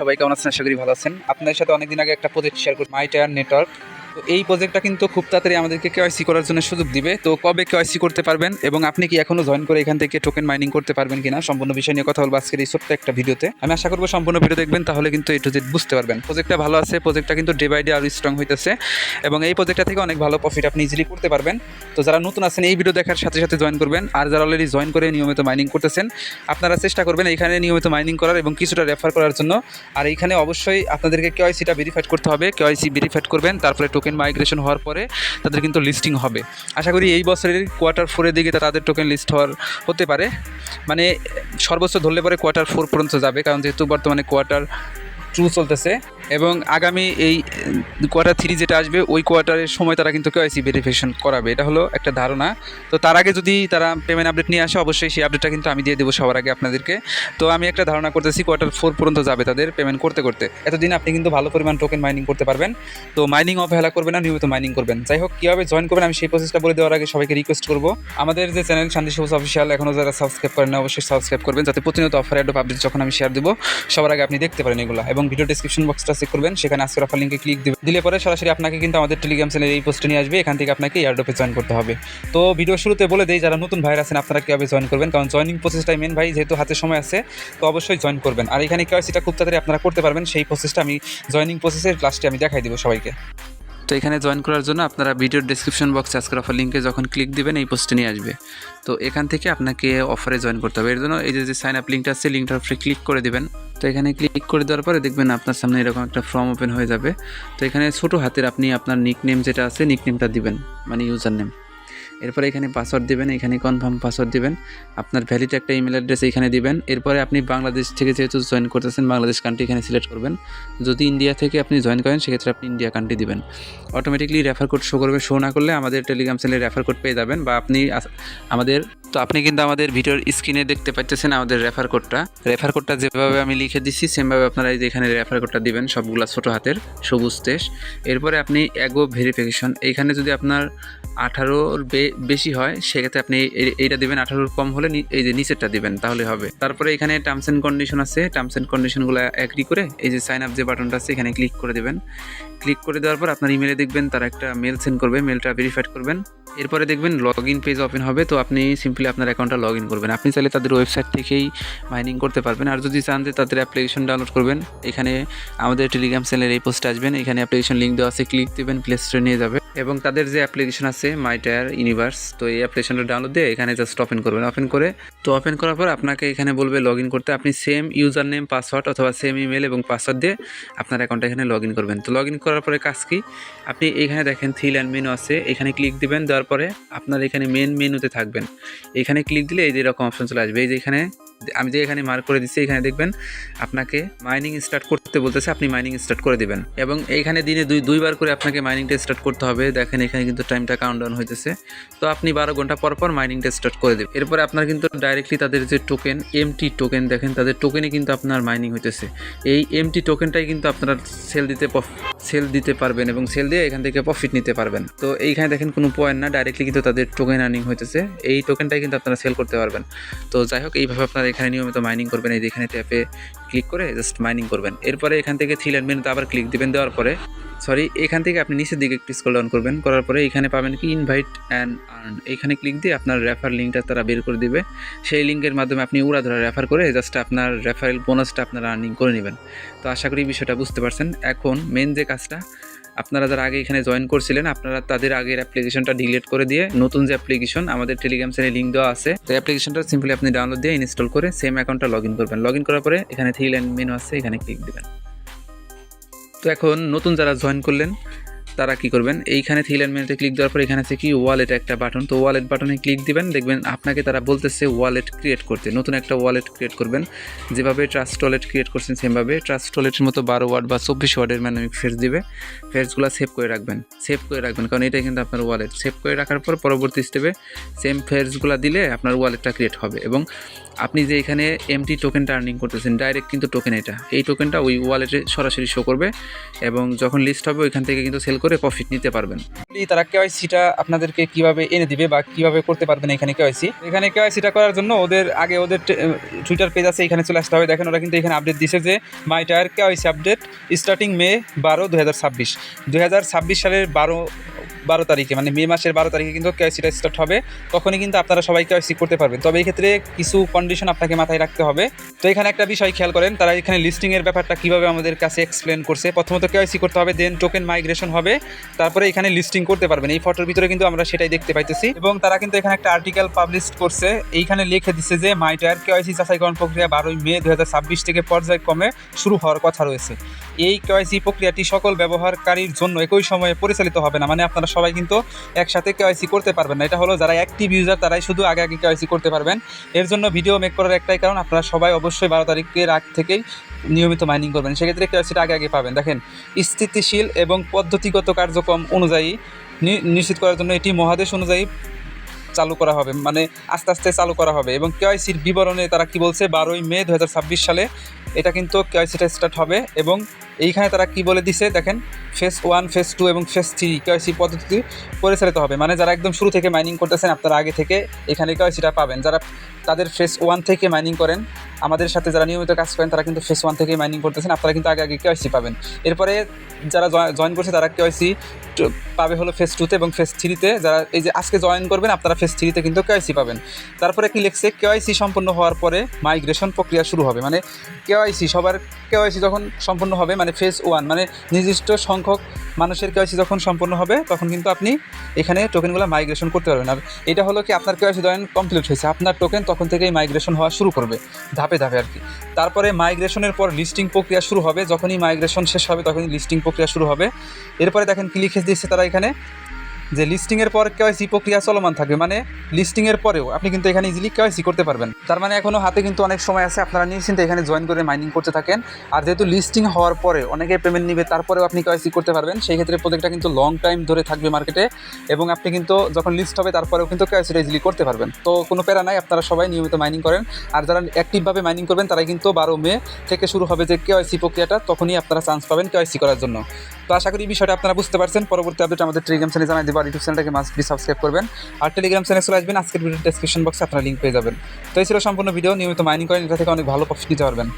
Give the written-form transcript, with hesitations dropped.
সবাই কেমন আছেন? আশা করি ভালো আছেন। আপনাদের সাথে অনেকদিন আগে একটা প্রজেক্ট শেয়ার করি, মাইটায়ার নেটওয়ার্ক। তো এই প্রজেক্টটা কিন্তু খুব তাড়াতাড়ি আমাদেরকে কেওয়াইসি করার জন্য সুযোগ দিবে। তো কবে কেওয়াইসি করতে পারবেন এবং আপনি কি এখনো জয়েন করে এখান থেকে টোকেন মাইনিং করতে পারবেন কিনা, সম্পূর্ণ বিষয় নিয়ে কথা বলবো আজকের এই ছোট্ট একটা ভিডিওতে। আমি আশা করবো সম্পূর্ণ ভিডিও দেখবেন, তাহলে কিন্তু এ টু জেড বুঝতে পারবেন। প্রজেক্টটা ভালো আছে, প্রজেক্টটা কিন্তু ডে বাই ডে আরও স্ট্রং হইতেছে এবং এই প্রজেক্টটা থেকে অনেক ভালো প্রফিট আপনি ইজিলি করতে পারবেন। তো যারা নতুন আছেন এই ভিডিও দেখার সাথে সাথে জয়েন করবেন, আর যারা অলরেডি জয়েন করে নিয়মিত মাইনিং করতেছেন আপনারা চেষ্টা করবেন এইখানে নিয়মিত মাইনিং করার এবং কিছুটা রেফার করার জন্য। আর এইখানে অবশ্যই আপনাদেরকে কেওয়াইসিটা ভেরিফাইড করতে হবে। কেওয়াইসি ভেরিফাইড করবেন, তারপরে টোকেন মাইগ্রেশন হওয়ার পরে তাদের কিন্তু লিস্টিং হবে। আশা করি এই বছরের কোয়ার্টার 4-এর দিকে তাদের টোকেন লিস্ট হতে পারে, মানে সর্বোচ্চ ধরলে পরে কোয়ার্টার 4 পর্যন্ত যাবে, কারণ যেহেতু বর্তমানে কোয়ার্টার 2 চলতেছে এবং আগামী এই কোয়ার্টার 3 যেটা আসবে ওই কোয়ার্টারের সময় তারা কিন্তু কেওয়াইসি ভেরিফিকেশন করাবে, এটা হলো একটা ধারণা। তো তার আগে যদি তারা পেমেন্ট আপডেট নিয়ে আসে অবশ্যই সেই আপডেটটা কিন্তু আমি দিয়ে দেবো সবার আগে আপনাদেরকে। তো আমি একটা ধারণা করতেছি কোয়ার্টার 4 পর্যন্ত যাবে তাদের পেমেন্ট করতে করতে। এতদিন আপনি কিন্তু ভালো পরিমাণ টোকেন মাইনিং করতে পারবেন। তো মাইনিং অবহেলা করবেন না, নিয়মিত মাইনিং করবেন। যাই হোক, কীভাবে জয়েন করবেন আমি সেই প্রসেসটা বলে দেওয়ার আগে সবাইকে রিকোয়েস্ট করবো, আমাদের যে চ্যানেল শান্তি সবুজ অফিসিয়াল এখনও যারা সাবস্ক্রাইব করেন না অবশ্যই সাবস্ক্রাইব করবেন, যাতে প্রতিনিয়ত অফার অ্যাড আপডেট যখন আমি শেয়ার দেবো সবার আগে আপনি দেখতে পারেন এগুলো। এবং ভিডিও ডিসক্রিপশন বক্সটা চেক করবেন, সেখানে আজকের অফার লিঙ্কে ক্লিক দিলে পরে সরাসরি আপনাকে কিন্তু আমাদের টেলিগ্রাম চ্যানেলে এই পোস্টে নিয়ে আসবে, এখান থেকে আপনাকে এয়ারড্রপে জয়েন করতে হবে। তো ভিডিও শুরুতে বলে দেই যারা নতুন ভাইরা আছেন আপনারা কীভাবে জয়েন করবেন, কারণ জয়েনিং প্রসেসটাই মেন ভাই, যেহেতু হাতে সময় আছে তো অবশ্যই জয়েন করবেন। আর এখানে কেওয়াইসিটা খুব তাড়াতাড়ি আপনারা করতে পারবেন, সেই প্রসেসটা আমি জয়েনিং প্রসেসের লাস্টে আমি দেখাই দেবো সবাইকে। তো এখানে জয়েন করার জন্য আপনারা ভিডিওর ডেসক্রিপশন বক্সে আজকের অফার লিঙ্কে যখন ক্লিক দিবেন এই পোস্টে নিয়ে আসবে। তো এখান থেকে আপনাকে অফারে জয়েন করতে হবে। এর জন্য এই যে সাইন আপ লিঙ্কটা আছে, লিঙ্কটার উপরে ক্লিক করে দেবেন। তো এখানে ক্লিক করে দেওয়ার পরে দেখবেন আপনার সামনে এরকম একটা ফর্ম ওপেন হয়ে যাবে। তো এখানে ছোটো হাতের আপনি আপনার নিকনেম যেটা আছে নিকনেমটা দিবেন, মানে ইউজার নেম। এরপরে এখানে পাসওয়ার্ড দিবেন, এখানে কনফার্ম পাসওয়ার্ড দিবেন, আপনার ভ্যালিড একটা ইমেল অ্যাড্রেস এখানে দিবেন। এরপরে আপনি বাংলাদেশ থেকে যেহেতু জয়েন করতেছেন বাংলাদেশ কান্ট্রি এখানে সিলেক্ট করবেন। যদি ইন্ডিয়া থেকে আপনি জয়েন করেন সেক্ষেত্রে আপনি ইন্ডিয়া কান্ট্রি দিবেন। অটোমেটিকলি রেফার কোড শো করবে, শো না করলে আমাদের টেলিগ্রাম চ্যানেলে রেফার কোড পেয়ে যাবেন, বা আপনি আপনি কিন্তু আমাদের ভিডিওর স্ক্রিনে দেখতে পাচ্ছেন আমাদের রেফার কোডটা যেভাবে আমি লিখে দিচ্ছি সেমভাবে আপনারা এই যে এখানে রেফার কোডটা দিবেন, সবগুলা ছোটো হাতের সবুজ তেজ। এরপরে আপনি অ্যাগো ভেরিফিকেশন, এইখানে যদি আপনার 18-র বেশি হয় সেক্ষেত্রে আপনি এইটা দিবেন, 18-র কম হলে এই যে নিচেরটা দিবেন তাহলে হবে। তারপরে এখানে টার্মস অ্যান্ড কন্ডিশন আছে, টার্মস অ্যান্ড কন্ডিশনগুলো অ্যাগ্রি করে এই যে সাইন আপ যে বাটনটা আছে এখানে ক্লিক করে দেবেন। ক্লিক করে দেওয়ার পর আপনার ইমেলে দেখবেন তারা একটা মেল সেন্ড করবে, মেলটা ভেরিফাইড করবেন। এরপরে দেখবেন লগ ইন পেজ ওপেন হবে। তো আপনি সিম্পলি আপনার অ্যাকাউন্টটা লগ ইন করবেন। আপনি চাইলে তাদের ওয়েবসাইট থেকেই মাইনিং করতে পারবেন, আর যদি চান যে তাদের অ্যাপ্লিকেশন ডাউনলোড করবেন এখানে আমাদের টেলিগ্রাম চ্যানেলের এই পোস্টে আসবেন, এখানে অ্যাপ্লিকেশন লিঙ্ক দেওয়া আছে, ক্লিক দেবেন, প্লে স্টোরে নিয়ে যাবে এবং তাদের যে অ্যাপ্লিকেশন আছে মাইটায়ার ইউনিভার্স, তো এই অ্যাপ্লিকেশনটা ডাউনলোড দিয়ে এখানে জাস্ট ওপেন করবেন। ওপেন করার পর আপনাকে এখানে বলবে লগ ইন করতে। আপনি সেম ইউজার নেম পাসওয়ার্ড অথবা সেম ইমেল এবং পাসওয়ার্ড দিয়ে আপনার অ্যাকাউন্টটা এখানে লগ ইন করবেন। তো লগ ইন করার পরে কাজ কি, আপনি এখানে দেখেন থ্রি লাইন মেনু আছে, এখানে ক্লিক দিবেন। দেওয়ার পরে আপনার এখানে মেন মেনুতে থাকবেন, এখানে ক্লিক দিলে এই যে এরকম অপশন চলে আসবে। এই যে এখানে আমি যে এখানে মার্ক করে দিচ্ছি এখানে দেখবেন আপনাকে মাইনিং স্টার্ট করতে বলতেছে, আপনি মাইনিং স্টার্ট করে দিবেন এবং এইখানে দিনে দুইবার করে আপনাকে মাইনিংটা স্টার্ট করতে হবে। দেখেন এখানে কিন্তু টাইমটা কাউন্টডাউন হইতেছে, তো আপনি 12 ঘন্টা পর পর মাইনিংটা স্টার্ট করে দেবেন। এরপরে আপনার কিন্তু ডাইরেক্টলি তাদের যে টোকেন এমটি টোকেন দেখেন তাদের টোকেনে কিন্তু আপনার মাইনিং হইতেছে। এই এমটি টোকেনটাই কিন্তু আপনারা সেল দিতে পারবেন এবং সেল দিয়ে এখান থেকে প্রফিট নিতে পারবেন। তো এইখানে দেখেন কোনো পয়েন্ট না, ডাইরেক্টলি কিন্তু তাদের টোকেন আর্নিং হইতেছে, এই টোকেনটাই কিন্তু আপনারা সেল করতে পারবেন। তো যাই হোক, এইভাবে আপনারা এখানে নিয়মিত মাইনিং করবেন। এই যে এখানে ট্যাপে ক্লিক করে জাস্ট মাইনিং করবেন। এরপরে এখান থেকে থ্রি লাইন মেনুতে আবার ক্লিক দিবেন। দেওয়ার পরে এখান থেকে আপনি নিচের দিকে একটু স্ক্রল ডাউন করবেন, করার পরে এখানে পাবেন কি ইনভাইট অ্যান্ড আর্ন, এইখানে ক্লিক দিয়ে আপনার রেফার লিঙ্কটা তারা বের করে দিবে। সেই লিঙ্কের মাধ্যমে আপনি উড়াধরা রেফার করে জাস্ট আপনার রেফারেল বোনাসটা আপনারা আর্নিং করে নেবেন। তো আশা করি বিষয়টা বুঝতে পারছেন। এখন মেন যে কাজটা, আপনারা যারা আগে এখানে জয়েন করছিলেন আপনারা তাদের আগের অ্যাপ্লিকেশনটা ডিলিট করে দিয়ে নতুন যে অ্যাপ্লিকেশন আমাদের টেলিগ্রাম চ্যানেলে লিঙ্ক দেওয়া আছে, তো অ্যাপ্লিকেশনটা সিম্পলি আপনি ডাউনলোড দিয়ে ইনস্টল করে সেম অ্যাকাউন্টটা লগ ইন করবেন। লগ ইন করার পরে এখানে থ্রি লাইন মেনু আছে, এখানে ক্লিক দেবেন। তো এখন নতুন যারা জয়েন করলেন তারা কি করবেন, এইখানে থ্রি লাইন মেনুতে ক্লিক দেওয়ার পর এখানে আছে কি ওয়ালেট একটা বাটন, তো ওয়ালেট বাটনে ক্লিক দিবেন। দেখবেন আপনাকে তারা বলতেছে ওয়ালেট ক্রিয়েট করতে, নতুন একটা ওয়ালেট ক্রিয়েট করবেন। যেভাবে ট্রাস্ট ওয়ালেট ক্রিয়েট করছেন সেমভাবে ট্রাস্ট ওয়ালেটের মতো 12 ওয়ার্ড বা 24 ওয়ার্ডের ম্যানুমিক ফেস দিবে। ফেসগুলো সেভ করে রাখবেন কারণ এটাই কিন্তু আপনার ওয়ালেট। সেভ করে রাখার পর পরবর্তী স্টেপে সেম ফেসগুলো দিলে আপনার ওয়ালেটটা ক্রিয়েট হবে এবং আপনি যে এখানে এমটি টোকেনটা আর্নিং করতেছেন ডাইরেক্ট কিন্তু টোকেন এই টোকেনটা ওই ওয়ালেটে সরাসরি শো করবে এবং যখন লিস্ট হবে ওইখান থেকে কিন্তু সেল করে প্রফিট নিতে পারবেন। তারা কেওয়াইসিটা আপনাদেরকে কিভাবে এনে দিবে বা কিভাবে করতে পারবেন এখানে কেওয়াইসিটা করার জন্য ওদের টুইটার পেজ আছে, এখানে চলে আসতে হবে। দেখেন ওরা কিন্তু এখানে আপডেট দিছে যে মাই টায়ার কেওয়াইসি আপডেট স্টার্টিং মে 12, 2026 সালের 12 তারিখে, মানে মে মাসের 12 তারিখে কিন্তু কেওয়াইসিটা স্টার্ট হবে। তখনই কিন্তু আপনারা সবাই কেওয়াইসি করতে পারবেন। তবে এই ক্ষেত্রে কিছু কন্ডিশন আপনাকে মাথায় রাখতে হবে। তো এখানে একটা বিষয় খেয়াল করেন, তারা এখানে লিস্টিংয়ের ব্যাপারটা কীভাবে আমাদের কাছে এক্সপ্লেন করছে। প্রথমত কেওয়াইসি করতে হবে, দেন টোকেন মাইগ্রেশন হবে, তারপরে এখানে লিস্টিং করতে পারবেন। এই ফটোর ভিতরে কিন্তু আমরা সেটাই দেখতে পাইতেছি। এবং তারা কিন্তু এখানে একটা আর্টিকেল পাবলিশ করছে, এইখানে লিখে দিচ্ছে যে মাই টায়ার কেওয়াইসি যাচাইকরণ প্রক্রিয়া 12 মে 2026 থেকে পর্যায়ক্রমে শুরু হওয়ার কথা রয়েছে। এই কেওয়াইসি প্রক্রিয়াটি সকল ব্যবহারকারীর জন্য একই সময়ে পরিচালিত হবে না, মানে আপনারা সবাই কিন্তু একসাথে কেওয়াইসি করতে পারবেন না। এটা হলো যারা অ্যাক্টিভ ইউজার তারাই শুধু আগে কেওয়াইসি করতে পারবেন। এর জন্য ভিডিও মেক করার একটাই কারণ, আপনারা সবাই অবশ্যই 12 তারিখের আগ থেকেই নিয়মিত মাইনিং করবেন, সেক্ষেত্রে কেওয়াইসিটা আগে পাবেন। দেখেন, স্থিতিশীল এবং পদ্ধতিগত কার্যক্রম অনুযায়ী নিশ্চিত করার জন্য এটি মহাদেশ অনুযায়ী চালু করা হবে, মানে আস্তে আস্তে চালু করা হবে। এবং কেওয়াইসির বিবরণে তারা কি বলছে, 12 মে 2026 সালে এটা কিন্তু কেওয়াইসিটা স্টার্ট হবে। এবং এইখানে তারা কি বলে দিছে দেখেন, ফেজ 1, ফেজ 2 এবং ফেজ 3 কেওয়াইসি পদ্ধতি পরিচালিত হবে। মানে যারা একদম শুরু থেকে মাইনিং করতেছেন আপনারা আগে থেকে এখানে কেওয়াইসিটা পাবেন। যারা তাদের ফেজ 1 থেকে মাইনিং করেন, আমাদের সাথে যারা নিয়মিত কাজ করেন তারা কিন্তু ফেজ 1 থেকে মাইনিং করতেছেন, আপনারা কিন্তু আগে কেওয়াইসি পাবেন। এরপরে যারা জয়েন করছে তারা কেওয়াইসি পাবে হলো ফেজ 2তে এবং ফেজ 3তে। যারা এই যে আজকে জয়েন করবেন আপনারা ফেজ 3তে কিন্তু কেওয়াইসি পাবেন। তারপরে কি লিখছে, কেওয়াইসি সম্পন্ন হওয়ার পরে মাইগ্রেশন প্রক্রিয়া শুরু হবে। মানে সবার কেওয়াইসি যখন সম্পন্ন হবে, মানে ফেজ 1 মানে নির্দিষ্ট সংখ্যক মানুষের কেওয়াইসি যখন সম্পন্ন হবে তখন কিন্তু আপনি এখানে টোকেনগুলো মাইগ্রেশন করতে পারবেন। আর এটা হলো কি, আপনার কেওয়াইসি জয়েন কমপ্লিট হয়েছে, আপনার টোকেন তখন থেকেই মাইগ্রেশন হওয়া শুরু করবে ধাপে ধাপে আর কি। তারপরে মাইগ্রেশনের পর লিস্টিং প্রক্রিয়া শুরু হবে, যখনই মাইগ্রেশন শেষ হবে তখনই লিস্টিং প্রক্রিয়া শুরু হবে। এরপরে দেখেন কি লিখে দিচ্ছে তারা এখানে, যে লিস্টিংয়ের পর কেওয়াইসি প্রক্রিয়া চলমান থাকবে, মানে লিস্টিংয়ের পরেও আপনি কিন্তু এখানে ইজিলি কেওয়াইসি করতে পারবেন। তার মানে এখনও হাতে কিন্তু অনেক সময় আছে, আপনারা নিশ্চিন্তে এখানে জয়েন করে মাইনিং করতে থাকেন। আর যেহেতু লিস্টিং হওয়ার পরে অনেকে পেমেন্ট নিবে, তারপরেও আপনি কেওয়াইসি করতে পারবেন। সেই ক্ষেত্রে প্রজেক্টটা কিন্তু লং টাইম ধরে থাকবে মার্কেটে, এবং আপনি কিন্তু যখন লিস্ট হবে তারপরেও কিন্তু কেওয়াইসিটা ইজিলি করতে পারবেন। তো কোনো প্যারা নাই, আপনারা সবাই নিয়মিত মাইনিং করেন। আর যারা অ্যাক্টিভভাবে মাইনিং করবেন তারাই কিন্তু 12 মে থেকে শুরু হবে যে কেওয়াইসি প্রক্রিয়াটা, তখনই আপনারা চান্স পাবেন কেওয়াইসি করার জন্য। তো আশা করি এই বিষয়টা আপনারা বুঝতে পারছেন। পরবর্তী আপডেট আমাদের টেলিগ্রাম চ্যানেলে জানাই দেবো, আর ইউটিউব চ্যানেলটাকে মাস্ট বি সাবস্ক্রাইব করবেন। আর টেলিগ্রাম চ্যানেলে চলে আসবেন, আজকের ভিডিও ডেসক্রিপশন বক্সে আপনারা লিঙ্ক পেয়ে যাবেন। তো এই ছিল সম্পূর্ণ ভিডিও। নিয়মিত মাইনিং করেন, এটা থেকে অনেক ভালো প্রফিট নিতে পারবেন।